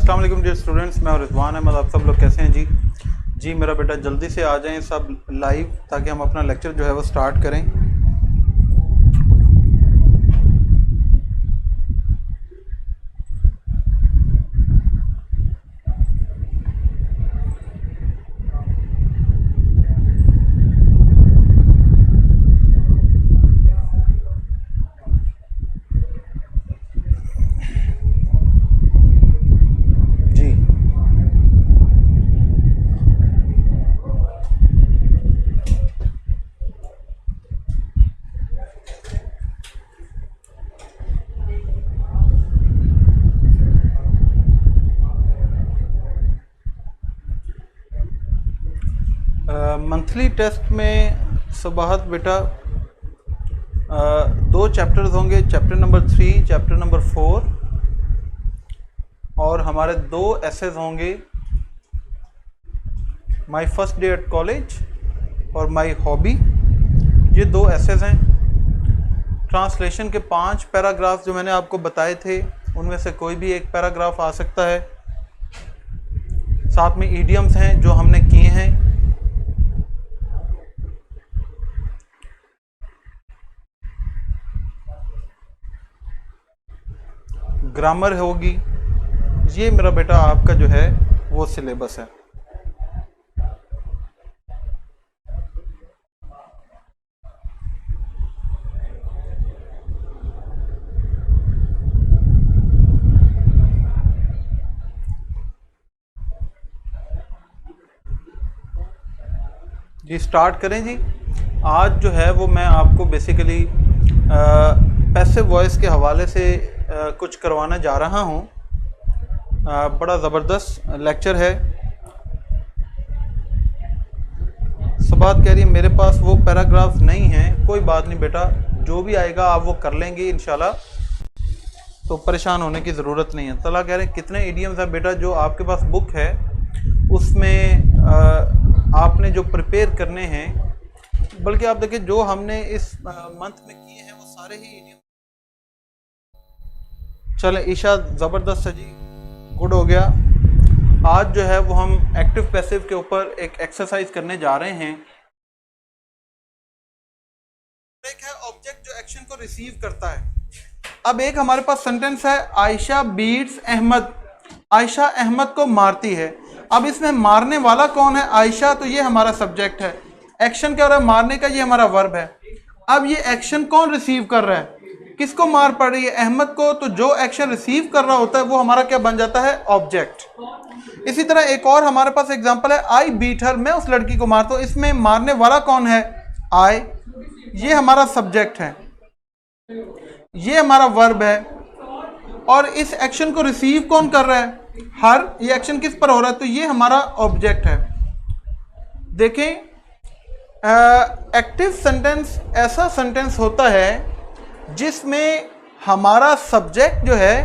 अस्सलाम वालेकुम dear students, मैं रिजवान अहमद। आप सब लोग कैसे हैं जी मेरा बेटा जल्दी से आ जाएं सब लाइव, ताकि हम अपना लेक्चर जो है वो स्टार्ट करें। मंथली टेस्ट में सुबहत बेटा दो चैप्टर्स होंगे, चैप्टर नंबर 3, चैप्टर नंबर 4, और हमारे दो एसेज होंगे, my first day at college और माय हॉबी। ये दो एसेज हैं। ट्रांसलेशन के 5 पैराग्राफ जो मैंने आपको बताए थे, उनमें से कोई भी एक पैराग्राफ आ सकता है। साथ में ईडियम्स हैं जो हमने किए हैं। ग्रामर होगी। ये मेरा बेटा आपका जो है वो सिलेबस है। जी स्टार्ट करें जी। आज जो है वो मैं आपको बेसिकली पैसिव वॉइस के हवाले से कुछ करवाना जा रहा हूँ। बड़ा ज़बरदस्त लेक्चर है। सुबात कह रही है मेरे पास वो पैराग्राफ नहीं है। कोई बात नहीं बेटा, जो भी आएगा आप वो कर लेंगे इंशाल्लाह, तो परेशान होने की ज़रूरत नहीं है। तला कह रहे हैं कितने इडियम्स है बेटा जो आपके पास बुक है उसमें आपने जो प्रिपेयर करने हैं, बल्कि आप देखिए जो हमने इस मंथ में किए हैं वो सारे ही इडियम। चले ईशा, ज़बरदस्त है जी, गुड हो गया। आज जो है वो हम एक्टिव पैसिव के ऊपर एक एक्सरसाइज करने जा रहे हैं। एक है ऑब्जेक्ट जो एक्शन को रिसीव करता है। अब एक हमारे पास सेंटेंस है, आयशा बीट्स अहमद। आयशा अहमद को मारती है। अब इसमें मारने वाला कौन है? आयशा, तो ये हमारा सब्जेक्ट है। एक्शन क्या हो रहा है? मारने का, ये हमारा वर्ब है। अब ये एक्शन कौन रिसीव कर रहा है? किसको मार पड़ रही है? अहमद को। तो जो एक्शन रिसीव कर रहा होता है वो हमारा क्या बन जाता है? ऑब्जेक्ट। इसी तरह एक और हमारे पास एग्जांपल है, आई बीट हर, मैं उस लड़की को मारता हूं। इसमें मारने वाला कौन है? आई, ये हमारा सब्जेक्ट है, ये हमारा वर्ब है। और इस एक्शन को रिसीव कौन कर रहा है? हर। ये एक्शन किस पर हो रहा है? तो ये हमारा ऑब्जेक्ट है। देखें, एक्टिव सेंटेंस ऐसा सेंटेंस होता है जिसमें हमारा सब्जेक्ट जो है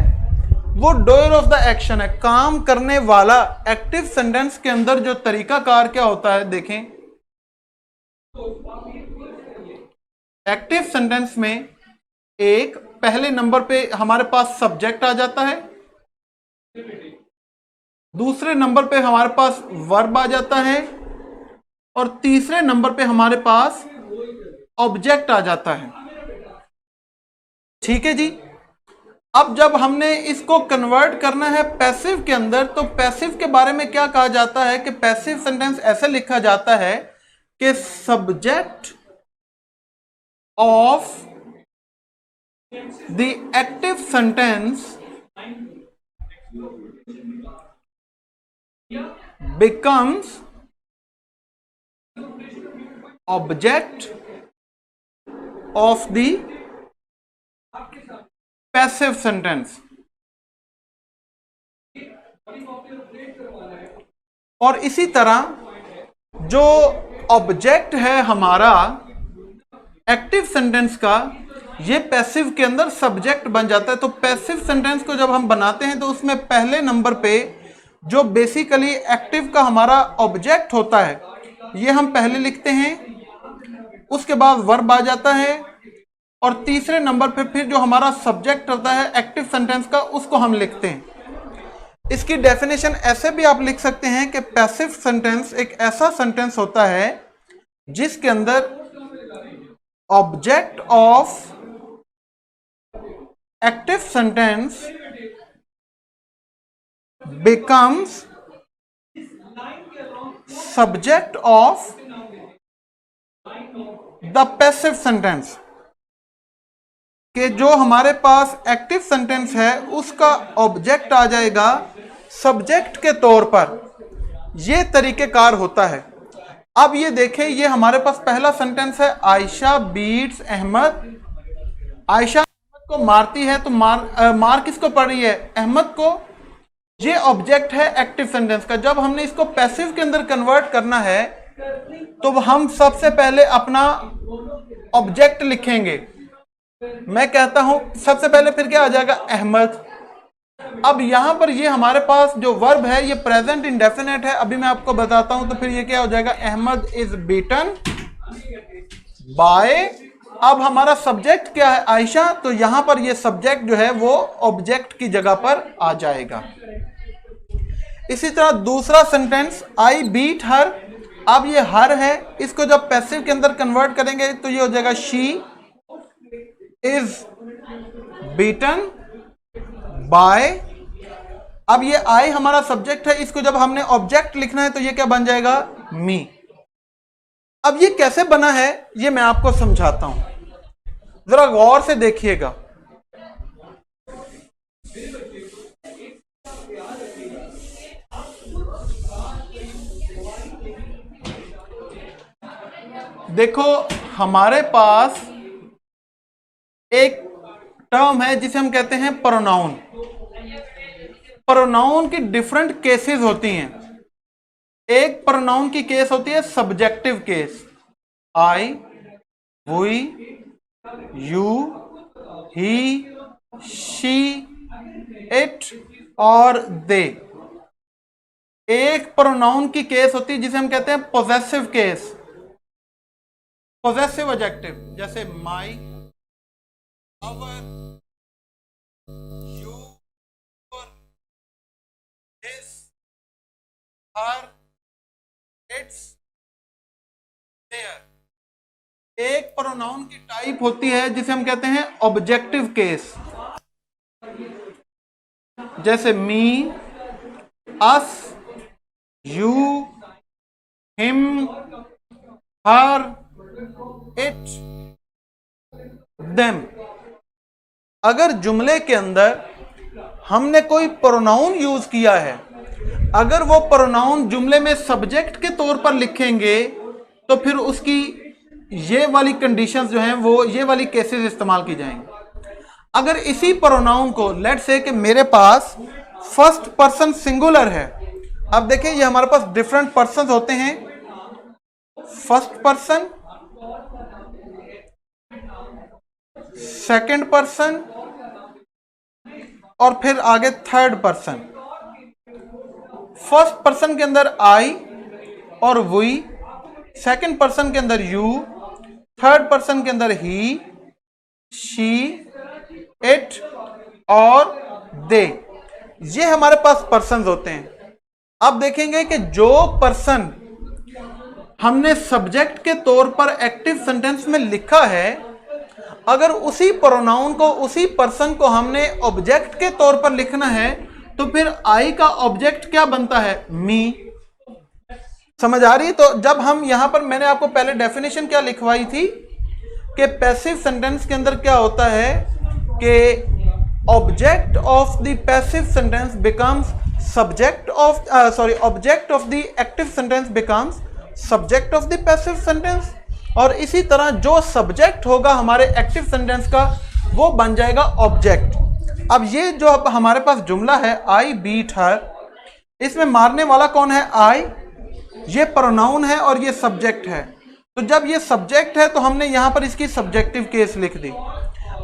वो डोयर ऑफ द एक्शन है, काम करने वाला। एक्टिव सेंटेंस के अंदर जो तरीकाकार क्या होता है, देखें, एक्टिव सेंटेंस में एक पहले नंबर पे हमारे पास सब्जेक्ट आ जाता है, दूसरे नंबर पे हमारे पास वर्ब आ जाता है, और तीसरे नंबर पे हमारे पास ऑब्जेक्ट आ जाता है। ठीक है जी। अब जब हमने इसको कन्वर्ट करना है पैसिव के अंदर, तो पैसिव के बारे में क्या कहा जाता है कि पैसिव सेंटेंस ऐसे लिखा जाता है कि subject of the active sentence becomes object of the passive sentence। और इसी तरह जो ऑब्जेक्ट है हमारा एक्टिव सेंटेंस का, ये पैसिव के अंदर सब्जेक्ट बन जाता है। तो पैसिव सेंटेंस को जब हम बनाते हैं तो उसमें पहले नंबर पे जो बेसिकली एक्टिव का हमारा ऑब्जेक्ट होता है, ये हम पहले लिखते हैं, उसके बाद वर्ब आ जाता है, और तीसरे नंबर पे फिर जो हमारा सब्जेक्ट होता है एक्टिव सेंटेंस का, उसको हम लिखते हैं। इसकी डेफिनेशन ऐसे भी आप लिख सकते हैं कि पैसिव सेंटेंस एक ऐसा सेंटेंस होता है जिसके अंदर object of active sentence becomes subject of the passive sentence, कि जो हमारे पास एक्टिव सेंटेंस है उसका ऑब्जेक्ट आ जाएगा सब्जेक्ट के तौर पर। यह तरीकेकार होता है। अब ये देखें, ये हमारे पास पहला सेंटेंस है, आयशा बीट्स अहमद। आयशा अहमद को मारती है, तो मार किसको पड़ रही है? अहमद को। ये ऑब्जेक्ट है एक्टिव सेंटेंस का। जब हमने इसको पैसिव के अंदर कन्वर्ट करना है तो हम सबसे पहले अपना ऑब्जेक्ट लिखेंगे। मैं कहता हूं सबसे पहले, फिर क्या आ जाएगा? अहमद। अब यहां पर ये हमारे पास जो वर्ब है ये प्रेजेंट इंडेफिनेट है। अभी मैं आपको बताता हूं। तो फिर ये क्या हो जाएगा? Ahmad is beaten by. अब हमारा सब्जेक्ट क्या है? आयशा। तो यहां पर ये सब्जेक्ट जो है वो ऑब्जेक्ट की जगह पर आ जाएगा। इसी तरह दूसरा सेंटेंस, आई बीट हर। अब ये हर है, इसको जब पैसिव के अंदर कन्वर्ट करेंगे तो ये हो जाएगा शी इज बीटन बाय। अब ये आई हमारा सब्जेक्ट है, इसको जब हमने ऑब्जेक्ट लिखना है तो ये क्या बन जाएगा? मी। अब ये कैसे बना है ये मैं आपको समझाता हूं, जरा गौर से देखिएगा। देखो, हमारे पास एक टर्म है जिसे हम कहते हैं प्रोनाउन। प्रोनाउन की डिफरेंट केसेस होती हैं। एक प्रोनाउन की केस होती है subjective case, I, we, you, he, she, it और दे। एक प्रोनाउन की केस होती है जिसे हम कहते हैं पोजेसिव केस, पोजेसिव एडजेक्टिव, जैसे my, our, you, his, her, its, their. एक प्रोनाउन की टाइप होती है जिसे हम कहते हैं ऑब्जेक्टिव केस, जैसे me, us, you, him, her, it, them. अगर जुमले के अंदर हमने कोई प्रोनाउन यूज किया है, अगर वो प्रोनाउन जुमले में सब्जेक्ट के तौर पर लिखेंगे तो फिर उसकी ये वाली कंडीशंस जो हैं वो ये वाली केसेस इस्तेमाल की जाएंगी। अगर इसी प्रोनाउन को लेट्स से कि मेरे पास फर्स्ट पर्सन सिंगुलर है। अब देखिए ये हमारे पास डिफरेंट पर्सन होते हैं, फर्स्ट पर्सन, सेकंड पर्सन और फिर आगे थर्ड पर्सन। फर्स्ट पर्सन के अंदर आई और वी, सेकंड पर्सन के अंदर यू, थर्ड पर्सन के अंदर ही, शी, इट और दे। ये हमारे पास पर्सन्स होते हैं। अब देखेंगे कि जो पर्सन हमने सब्जेक्ट के तौर पर एक्टिव सेंटेंस में लिखा है, अगर उसी प्रोनाउन को, उसी पर्सन को हमने ऑब्जेक्ट के तौर पर लिखना है तो फिर आई का ऑब्जेक्ट क्या बनता है? मी। समझ आ रही? तो जब हम यहां पर, मैंने आपको पहले डेफिनेशन क्या लिखवाई थी कि पैसिव सेंटेंस के अंदर क्या होता है कि object of the passive sentence becomes subject of object of the active sentence becomes subject of the passive sentence. और इसी तरह जो सब्जेक्ट होगा हमारे एक्टिव सेंटेंस का वो बन जाएगा ऑब्जेक्ट। अब ये जो हमारे पास जुमला है आई बीट हर, इसमें मारने वाला कौन है? आई। ये प्रोनाउन है और ये सब्जेक्ट है। तो जब ये सब्जेक्ट है तो हमने यहां पर इसकी सब्जेक्टिव केस लिख दी।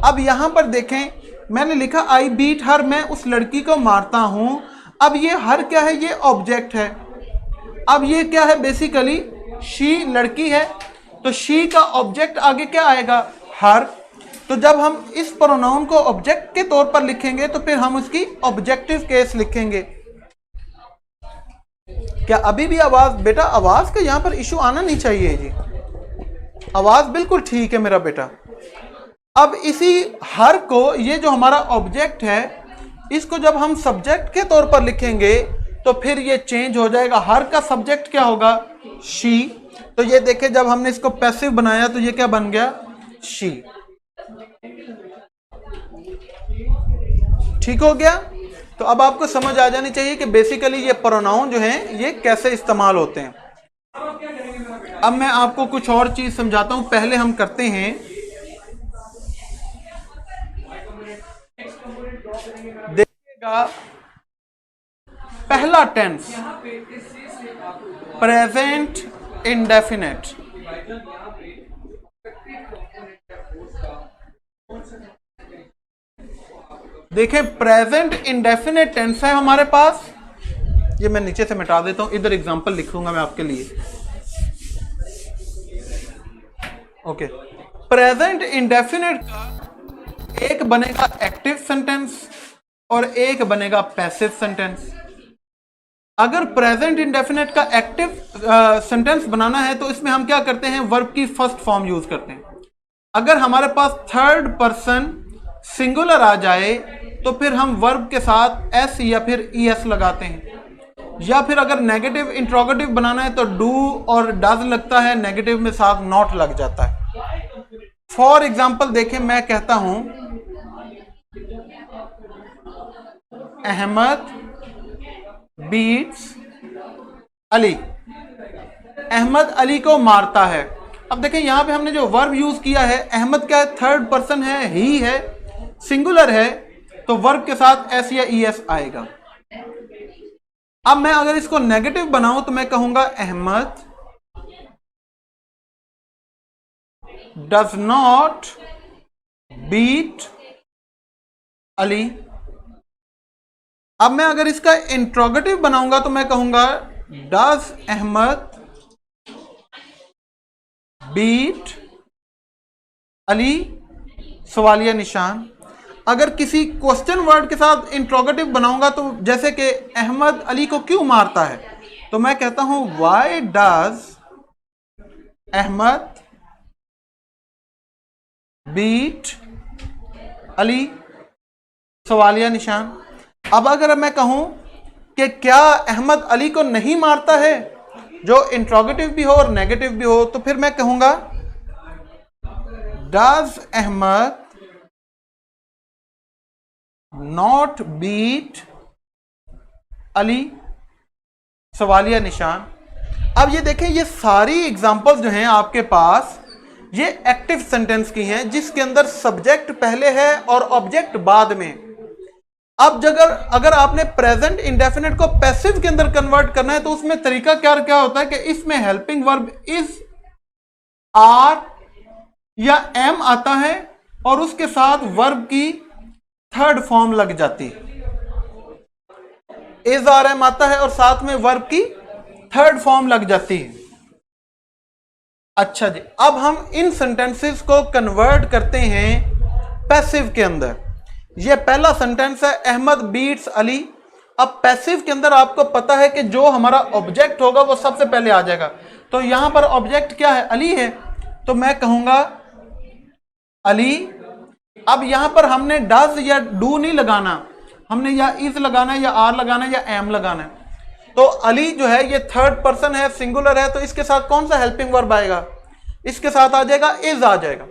अब यहां पर देखें, मैंने लिखा आई बीट हर, मैं उस लड़की को मारता हूं। अब ये हर क्या है? ये ऑब्जेक्ट है। अब ये क्या है? बेसिकली शी लड़की है, तो शी का ऑब्जेक्ट आगे क्या आएगा? हर। तो जब हम इस प्रोनाउन को ऑब्जेक्ट के तौर पर लिखेंगे तो फिर हम उसकी ऑब्जेक्टिव केस लिखेंगे। क्या अभी भी आवाज, बेटा आवाज का यहां पर इशू आना नहीं चाहिए जी, आवाज बिल्कुल ठीक है मेरा बेटा। अब इसी हर को, ये जो हमारा ऑब्जेक्ट है, इसको जब हम सब्जेक्ट के तौर पर लिखेंगे तो फिर ये चेंज हो जाएगा। हर का सब्जेक्ट क्या होगा? शी। तो ये देखें, जब हमने इसको पैसिव बनाया तो ये क्या बन गया? शी। ठीक हो गया। तो अब आपको समझ आ जानी चाहिए कि बेसिकली ये प्रोनाउन जो हैं ये कैसे इस्तेमाल होते हैं। अब मैं आपको कुछ और चीज समझाता हूं, पहले हम करते हैं, देखिएगा पहला टेंस प्रेजेंट इंडेफिनेट। देखें प्रेजेंट इंडेफिनेट टेंस है हमारे पास, ये मैं नीचे से मिटा देता हूं, इधर एग्जांपल लिखूंगा मैं आपके लिए। ओके, प्रेजेंट इंडेफिनेट का एक बनेगा एक्टिव सेंटेंस और एक बनेगा पैसिव सेंटेंस। अगर प्रेजेंट इंडेफिनेट का एक्टिव सेंटेंस बनाना है तो इसमें हम क्या करते हैं? वर्ब की फर्स्ट फॉर्म यूज करते हैं। अगर हमारे पास थर्ड पर्सन सिंगुलर आ जाए तो फिर हम वर्ब के साथ एस या फिर ईएस लगाते हैं, या फिर अगर नेगेटिव इंट्रोगेटिव बनाना है तो डू और डज लगता है, नेगेटिव में साथ नॉट लग जाता है। फॉर एग्जाम्पल देखें, मैं कहता हूं अहमद बीट्स अली, अहमद अली को मारता है। अब देखें यहां पे हमने जो वर्ब यूज किया है, अहमद क्या है? थर्ड पर्सन है, ही है, सिंगुलर है, तो वर्ब के साथ एस या ईएस आएगा। अब मैं अगर इसको नेगेटिव बनाऊं तो मैं कहूंगा Ahmad does not beat Ali. अब मैं अगर इसका इंट्रोगेटिव बनाऊंगा तो मैं कहूंगा डज अहमद बीट अली, सवालिया निशान। अगर किसी क्वेश्चन वर्ड के साथ इंट्रोगेटिव बनाऊंगा तो जैसे कि अहमद अली को क्यों मारता है, तो मैं कहता हूं why does Ahmad beat Ali, सवालिया निशान। अब अगर मैं कहूं कि क्या अहमद अली को नहीं मारता है, जो इंट्रोगेटिव भी हो और नेगेटिव भी हो, तो फिर मैं कहूंगा does Ahmad not beat Ali, सवालिया निशान। अब ये देखें, ये सारी एग्जांपल्स जो हैं आपके पास, ये एक्टिव सेंटेंस की हैं जिसके अंदर सब्जेक्ट पहले है और ऑब्जेक्ट बाद में। अब अगर आपने प्रेजेंट इंडेफिनिट को पैसिव के अंदर कन्वर्ट करना है तो उसमें तरीका क्या होता है कि इसमें हेल्पिंग वर्ब इज, आर या एम आता है और उसके साथ वर्ब की थर्ड फॉर्म लग जाती है। इज आर एम आता है और साथ में वर्ब की थर्ड फॉर्म लग जाती है। अच्छा जी, अब हम इन सेंटेंसेस को कन्वर्ट करते हैं पैसिव के अंदर। ये पहला सेंटेंस है अहमद बीट्स अली। अब पैसिव के अंदर आपको पता है कि जो हमारा ऑब्जेक्ट होगा वो सबसे पहले आ जाएगा। तो यहां पर ऑब्जेक्ट क्या है? अली है, तो मैं कहूंगा अली। अब यहां पर हमने डज या डू नहीं लगाना, हमने या इज लगाना है या आर लगाना है या एम लगाना है। तो अली जो है ये थर्ड पर्सन है, सिंगुलर है, तो इसके साथ कौन सा हेल्पिंग वर्ब आएगा? इसके साथ आ जाएगा इज आ जाएगा।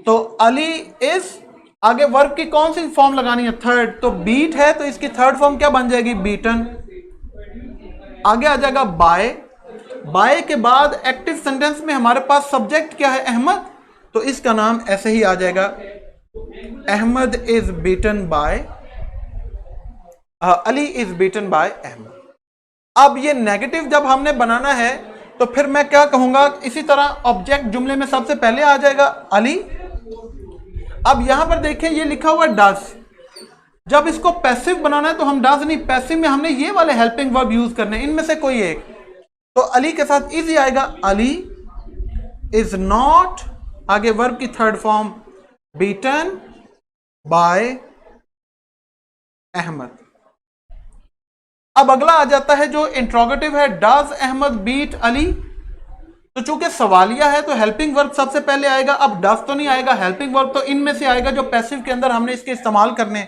तो अली इज, आगे वर्ब की कौन सी फॉर्म लगानी है? थर्ड। तो बीट है तो इसकी थर्ड फॉर्म क्या बन जाएगी? बीटन। आगे आ जाएगा बाय। बाय के बाद एक्टिव सेंटेंस में हमारे पास सब्जेक्ट क्या है? अहमद, तो इसका नाम ऐसे ही आ जाएगा Ahmad is beaten by, Ali is beaten by Ahmad. अब ये नेगेटिव जब हमने बनाना है तो फिर मैं क्या कहूंगा? इसी तरह ऑब्जेक्ट जुमले में सबसे पहले आ जाएगा अली। अब यहां पर देखें ये लिखा हुआ है डज। जब इसको पैसिव बनाना है तो हम डज नहीं, पैसिव में हमने ये वाले हेल्पिंग वर्ब यूज करने, इनमें से कोई एक। तो अली के साथ इज ही आएगा, अली इज नॉट, आगे वर्ब की third form beaten by Ahmad. अब अगला आ जाता है जो इंट्रोगेटिव है, डज अहमद बीट अली। तो चूंकि सवालिया है तो हेल्पिंग वर्ब सबसे पहले आएगा। अब डज तो नहीं आएगा, हेल्पिंग वर्ब तो इनमें से आएगा जो पैसिव के अंदर हमने इसके इस्तेमाल करने।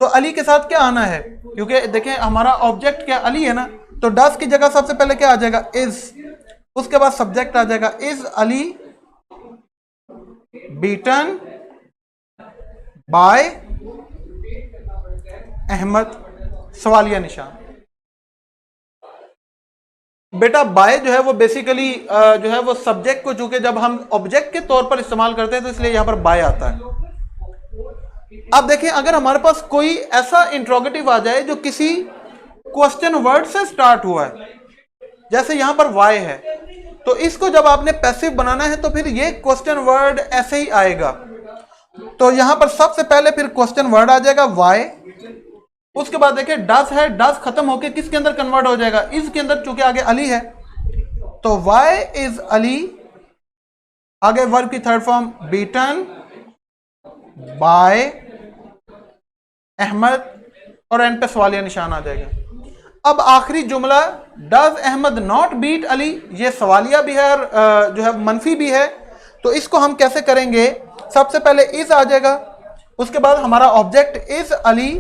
तो अली के साथ क्या आना है, क्योंकि देखें हमारा ऑब्जेक्ट क्या अली है ना, तो डज की जगह सबसे पहले क्या आ जाएगा, इज। उसके बाद सब्जेक्ट आ जाएगा, is Ali beaten by Ahmad, सवालिया निशान। बेटा बाय जो है वो बेसिकली जो है वो सब्जेक्ट को, चूंकि जब हम ऑब्जेक्ट के तौर पर इस्तेमाल करते हैं तो इसलिए यहां पर बाय आता है। अब देखें अगर हमारे पास कोई ऐसा इंट्रोगेटिव आ जाए जो किसी क्वेश्चन वर्ड से स्टार्ट हुआ है, जैसे यहां पर वाई है, तो इसको जब आपने पैसिव बनाना है तो फिर ये क्वेश्चन वर्ड ऐसे ही आएगा। तो यहां पर सबसे पहले फिर क्वेश्चन वर्ड आ जाएगा वाई। उसके बाद देखिए डज है, डज खत्म होके किसके अंदर कन्वर्ट हो जाएगा, इज के अंदर, चूंकि आगे अली है। तो वाई इज अली, आगे वर्ब की third form beaten by Ahmad, और एंड पे सवालिया निशान आ जाएगा। अब आखिरी जुमला does Ahmad not beat Ali, ये सवालिया भी है और जो है मनफी भी है। तो इसको हम कैसे करेंगे, सबसे पहले इज आ जाएगा, उसके बाद हमारा ऑब्जेक्ट इज अली,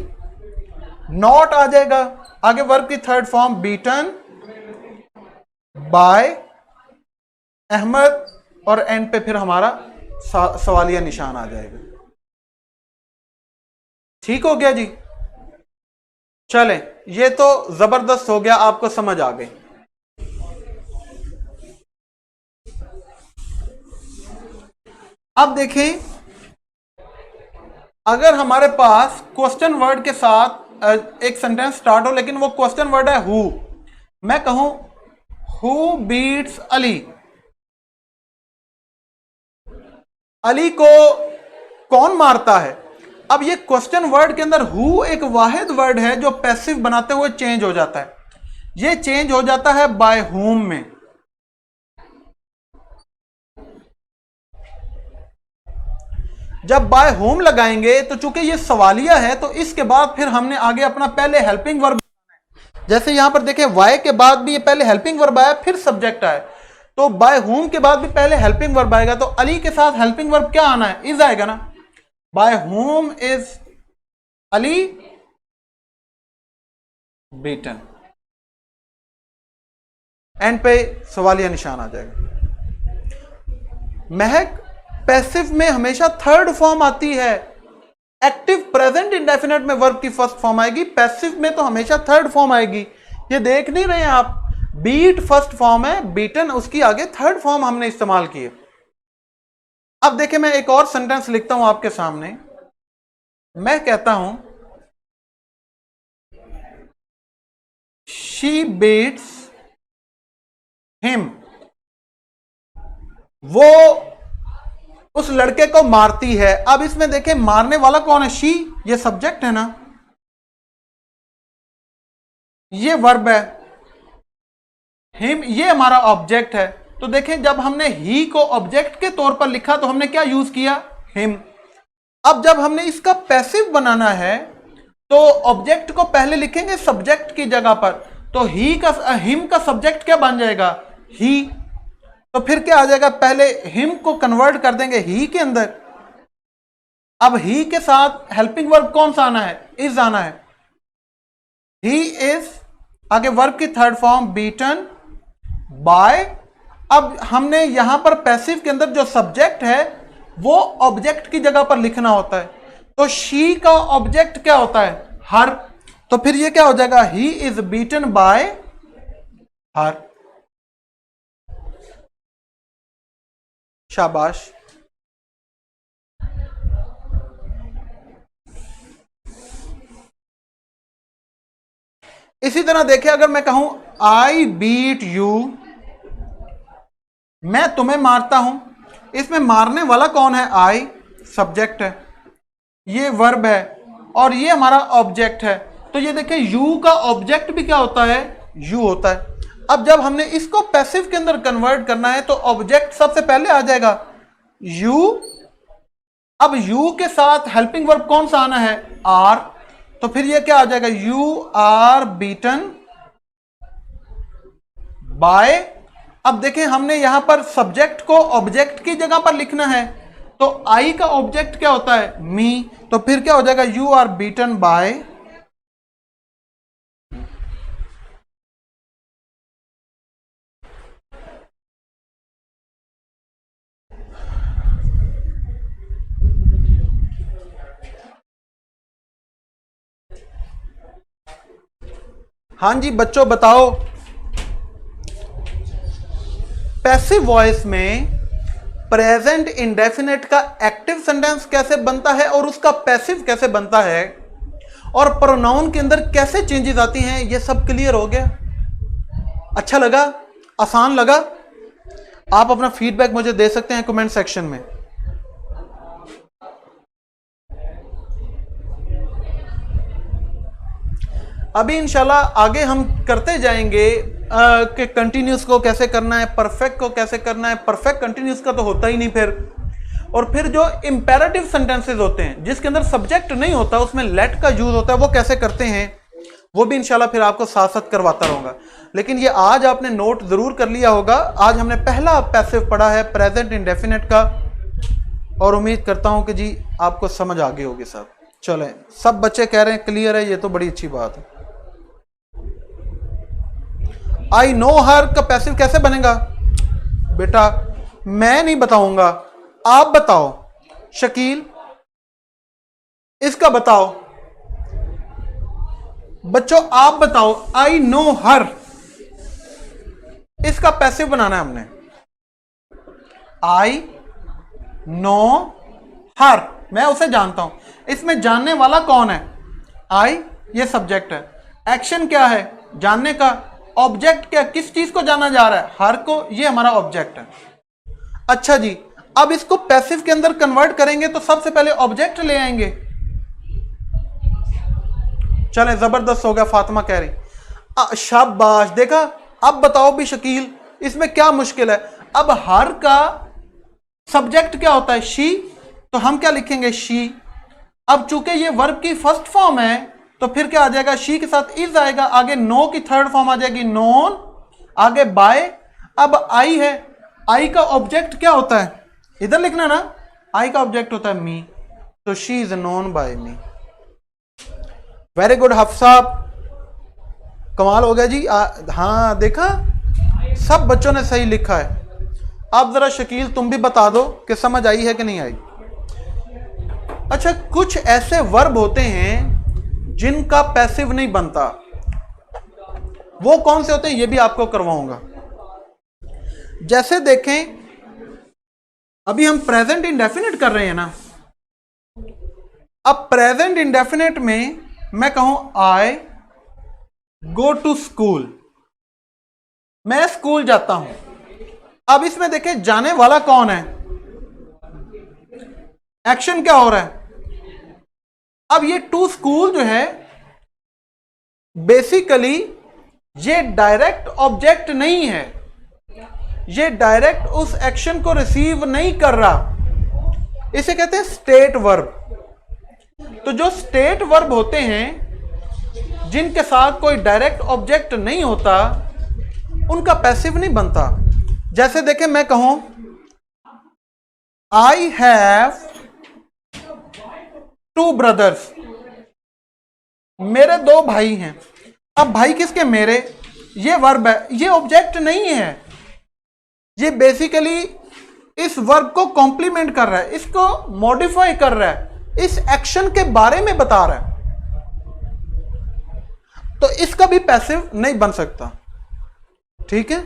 नॉट आ जाएगा, आगे वर्ब की third form beaten by Ahmad, और एंड पे फिर हमारा सवालिया निशान आ जाएगा। ठीक हो गया जी। चलें, ये तो जबरदस्त हो गया, आपको समझ आ गई। अब देखें अगर हमारे पास क्वेश्चन वर्ड के साथ एक सेंटेंस स्टार्ट हो, लेकिन वो क्वेश्चन वर्ड है हु, मैं कहूं हु बीट्स अली, अली को कौन मारता है। अब ये क्वेश्चन वर्ड के अंदर हु एक वाहिद वर्ड है जो पैसिव बनाते हुए चेंज हो जाता है। ये चेंज हो जाता है बाय हुम में। जब बाय होम लगाएंगे तो चूंकि ये सवालिया है तो इसके बाद फिर हमने आगे अपना पहले हेल्पिंग वर्ब, जैसे यहां पर देखें वाई के बाद भी ये पहले हेल्पिंग वर्ब आया फिर सब्जेक्ट आया, तो बाय होम के बाद भी पहले हेल्पिंग वर्ब आएगा। तो अली के साथ हेल्पिंग वर्ब क्या आना है, इज आएगा ना। By whom is Ali beaten, end पे सवालिया निशान आ जाएगा। महक पैसिव में हमेशा थर्ड फॉर्म आती है, एक्टिव प्रेजेंट इंडेफिनेट में वर्ब की फर्स्ट फॉर्म आएगी, पैसिव में तो हमेशा थर्ड फॉर्म आएगी। ये देख नहीं रहे हैं आप, बीट फर्स्ट फॉर्म है, बीटन उसकी आगे थर्ड फॉर्म हमने इस्तेमाल की है। अब देखें मैं एक और सेंटेंस लिखता हूं आपके सामने, मैं कहता हूं शी बीट्स हिम, वो उस लड़के को मारती है। अब इसमें देखें मारने वाला कौन है, शी, ये सब्जेक्ट है ना, ये वर्ब है, हिम ये हमारा ऑब्जेक्ट है। तो देखें जब हमने ही को ऑब्जेक्ट के तौर पर लिखा तो हमने क्या यूज किया, हिम। अब जब हमने इसका पैसिव बनाना है तो ऑब्जेक्ट को पहले लिखेंगे सब्जेक्ट की जगह पर, तो ही का हिम का सब्जेक्ट क्या बन जाएगा, ही। तो फिर क्या आ जाएगा, पहले हिम को कन्वर्ट कर देंगे ही के अंदर। अब ही के साथ हेल्पिंग वर्ब कौन सा आना है, इज आना है, ही इज, आगे वर्ब की थर्ड फॉर्म बीटन बाय। अब हमने यहां पर पैसिव के अंदर जो सब्जेक्ट है वो ऑब्जेक्ट की जगह पर लिखना होता है, तो शी का ऑब्जेक्ट क्या होता है, हर। तो फिर ये क्या हो जाएगा, ही इज बीटन बाय हर। शाबाश। इसी तरह देखें अगर मैं कहूं आई बीट यू, मैं तुम्हें मारता हूं, इसमें मारने वाला कौन है, आई सब्जेक्ट है, ये वर्ब है और ये हमारा ऑब्जेक्ट है। तो ये देखें यू का ऑब्जेक्ट भी क्या होता है, यू होता है। अब जब हमने इसको पैसिव के अंदर कन्वर्ट करना है तो ऑब्जेक्ट सबसे पहले आ जाएगा यू। अब यू के साथ हेल्पिंग वर्ब कौन सा आना है, आर। तो फिर ये क्या आ जाएगा, यू आर बीटन बाय। अब देखें हमने यहां पर सब्जेक्ट को ऑब्जेक्ट की जगह पर लिखना है, तो आई का ऑब्जेक्ट क्या होता है? मी। तो फिर क्या हो जाएगा? You are beaten by. हाँ जी बच्चों बताओ, पैसिव वॉइस में प्रेजेंट इंडेफिनेट का एक्टिव सेंटेंस कैसे बनता है और उसका पैसिव कैसे बनता है, और प्रोनाउन के अंदर कैसे चेंजेस आती हैं, ये सब क्लियर हो गया? अच्छा लगा? आसान लगा? आप अपना फीडबैक मुझे दे सकते हैं कमेंट सेक्शन में। अभी इंशाल्लाह आगे हम करते जाएंगे कि कंटिन्यूस को कैसे करना है, परफेक्ट को कैसे करना है। परफेक्ट कंटिन्यूस का तो होता ही नहीं फिर। और फिर जो इंपेरेटिव सेंटेंसेस होते हैं जिसके अंदर सब्जेक्ट नहीं होता, उसमें लेट का यूज होता है, वो कैसे करते हैं वो भी इंशाल्लाह फिर आपको साथ साथ करवाता रहूंगा। लेकिन ये आज आपने नोट जरूर कर लिया होगा। आज हमने पहला पैसिव पढ़ा है प्रेजेंट इंडेफिनेट का, और उम्मीद करता हूं कि जी आपको समझ आ गई होगी सब। चलें, सब बच्चे कह रहे हैं क्लियर है, ये तो बड़ी अच्छी बात है। आई नो हर का पैसिव कैसे बनेगा? बेटा मैं नहीं बताऊंगा, आप बताओ। शकील इसका बताओ। बच्चों आप बताओ, आई नो हर, इसका पैसिव बनाना है हमने। आई नो हर, मैं उसे जानता हूं। इसमें जानने वाला कौन है? आई, ये सब्जेक्ट है। एक्शन क्या है? जानने का। ऑब्जेक्ट क्या, किस चीज को जाना जा रहा है? हर को, ये हमारा ऑब्जेक्ट है। अच्छा जी, अब इसको पैसिव के अंदर कन्वर्ट करेंगे तो सबसे पहले ऑब्जेक्ट ले आएंगे। चले, जबरदस्त हो गया, फातिमा कह रही शाबाश। देखा, अब बताओ भी शकील, इसमें क्या मुश्किल है? अब हर का सब्जेक्ट क्या होता है? शी, तो हम क्या लिखेंगे? शी। अब चूंकि ये वर्ब की फर्स्ट फॉर्म है तो फिर क्या आ जाएगा? शी के साथ इज आएगा, आगे नो की थर्ड फॉर्म आ जाएगी नोन, आगे बाय। अब आई है, आई का ऑब्जेक्ट क्या होता है? इधर लिखना ना, आई का ऑब्जेक्ट होता है मी, तो she is known by me. Very good Hafsa, कमाल हो गया जी। हाँ देखा, सब बच्चों ने सही लिखा है। अब जरा शकील तुम भी बता दो कि समझ आई है कि नहीं आई। अच्छा, कुछ ऐसे वर्ब होते हैं जिनका पैसिव नहीं बनता, वो कौन से होते हैं ये भी आपको करवाऊंगा। जैसे देखें, अभी हम प्रेजेंट इंडेफिनिट कर रहे हैं ना। अब प्रेजेंट इंडेफिनिट में मैं कहूं आई गो टू स्कूल, मैं स्कूल जाता हूं। अब इसमें देखें जाने वाला कौन है, एक्शन क्या हो रहा है। अब ये टू स्कूल जो है बेसिकली ये डायरेक्ट ऑब्जेक्ट नहीं है, ये डायरेक्ट उस एक्शन को रिसीव नहीं कर रहा, इसे कहते हैं स्टेट वर्ब। तो जो स्टेट वर्ब होते हैं जिनके साथ कोई डायरेक्ट ऑब्जेक्ट नहीं होता, उनका पैसिव नहीं बनता। जैसे देखें, मैं कहूं आई हैव टू ब्रदर्स, मेरे दो भाई हैं। अब भाई किसके? मेरे, ये वर्ब है, ये ऑब्जेक्ट नहीं है, ये बेसिकली इस वर्ब को कॉम्प्लीमेंट कर रहा है, इसको मॉडिफाई कर रहा है, इस एक्शन के बारे में बता रहा है, तो इसका भी पैसिव नहीं बन सकता। ठीक है,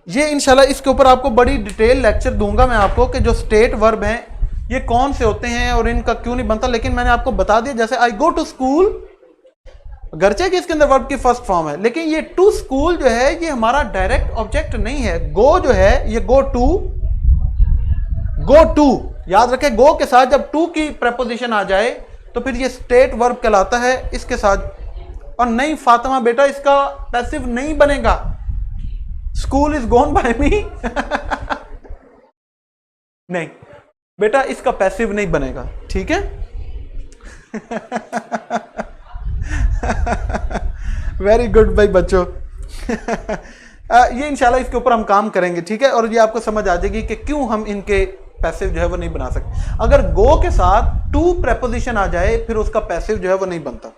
ये इंशाल्लाह इसके ऊपर आपको बड़ी डिटेल लेक्चर दूंगा मैं आपको कि जो स्टेट वर्ब हैं ये कौन से होते हैं और इनका क्यों नहीं बनता। लेकिन मैंने आपको बता दिया, जैसे आई गो टू स्कूल, गरचे कि इसके अंदर वर्ब की फर्स्ट फॉर्म है, लेकिन ये टू स्कूल जो है ये हमारा डायरेक्ट ऑब्जेक्ट नहीं है। गो जो है ये गो टू, याद रखें, गो के साथ जब टू की प्रपोजिशन आ जाए तो फिर ये स्टेट वर्ब कहलाता है इसके साथ। और नहीं फातिमा बेटा, इसका पैसिव नहीं बनेगा। स्कूल इज गोन बाय मी नहीं बेटा, इसका पैसिव नहीं बनेगा। ठीक है वेरी गुड भाई बच्चों ये इंशाल्लाह इसके ऊपर हम काम करेंगे, ठीक है, और ये आपको समझ आ जाएगी कि क्यों हम इनके पैसिव जो है वो नहीं बना सकते। अगर गो के साथ टू प्रेपोजिशन आ जाए फिर उसका पैसिव जो है वो नहीं बनता।